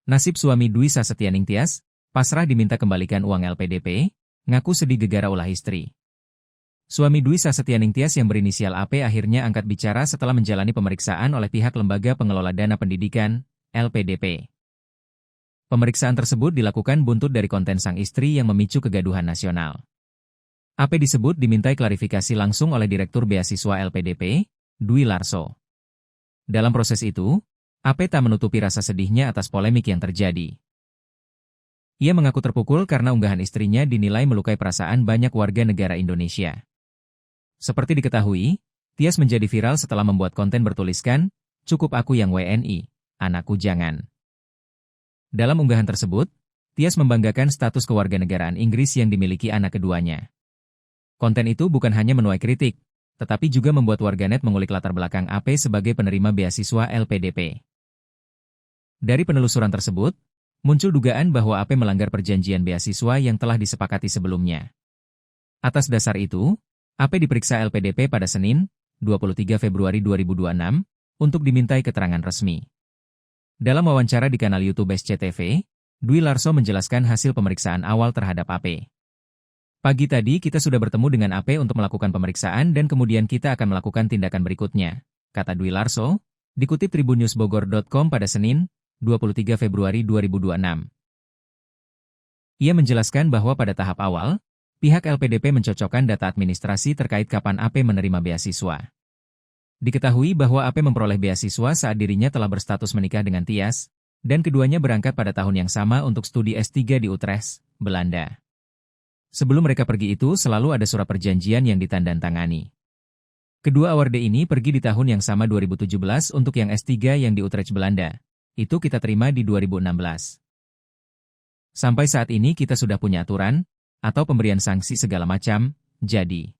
Nasib suami Dwi Sasetyaning Tias, pasrah diminta kembalikan uang LPDP, ngaku sedih gegara ulah istri. Suami Dwi Sasetyaning Tias yang berinisial AP akhirnya angkat bicara setelah menjalani pemeriksaan oleh pihak Lembaga Pengelola Dana Pendidikan, LPDP. Pemeriksaan tersebut dilakukan buntut dari konten sang istri yang memicu kegaduhan nasional. AP disebut dimintai klarifikasi langsung oleh Direktur Beasiswa LPDP, Dwi Larso. Dalam proses itu, AP tak menutupi rasa sedihnya atas polemik yang terjadi. Ia mengaku terpukul karena unggahan istrinya dinilai melukai perasaan banyak warga negara Indonesia. Seperti diketahui, Tias menjadi viral setelah membuat konten bertuliskan, "Cukup aku yang WNI, anakku jangan." Dalam unggahan tersebut, Tias membanggakan status kewarganegaraan Inggris yang dimiliki anak keduanya. Konten itu bukan hanya menuai kritik, tetapi juga membuat warganet mengulik latar belakang AP sebagai penerima beasiswa LPDP. Dari penelusuran tersebut, muncul dugaan bahwa AP melanggar perjanjian beasiswa yang telah disepakati sebelumnya. Atas dasar itu, AP diperiksa LPDP pada Senin, 23 Februari 2026, untuk dimintai keterangan resmi. Dalam wawancara di kanal YouTube SCTV, Dwi Larso menjelaskan hasil pemeriksaan awal terhadap AP. "Pagi tadi kita sudah bertemu dengan AP untuk melakukan pemeriksaan dan kemudian kita akan melakukan tindakan berikutnya," kata Dwi Larso, dikutip tribunnewsbogor.com pada Senin, 23 Februari 2026. Ia menjelaskan bahwa pada tahap awal, pihak LPDP mencocokkan data administrasi terkait kapan AP menerima beasiswa. Diketahui bahwa AP memperoleh beasiswa saat dirinya telah berstatus menikah dengan Tias, dan keduanya berangkat pada tahun yang sama untuk studi S3 di Utrecht, Belanda. Sebelum mereka pergi itu selalu ada surat perjanjian yang ditandatangani. Kedua awarde ini pergi di tahun yang sama 2017 untuk yang S3 yang di Utrecht, Belanda. Itu kita terima di 2016. Sampai saat ini kita sudah punya aturan, atau pemberian sanksi segala macam, jadi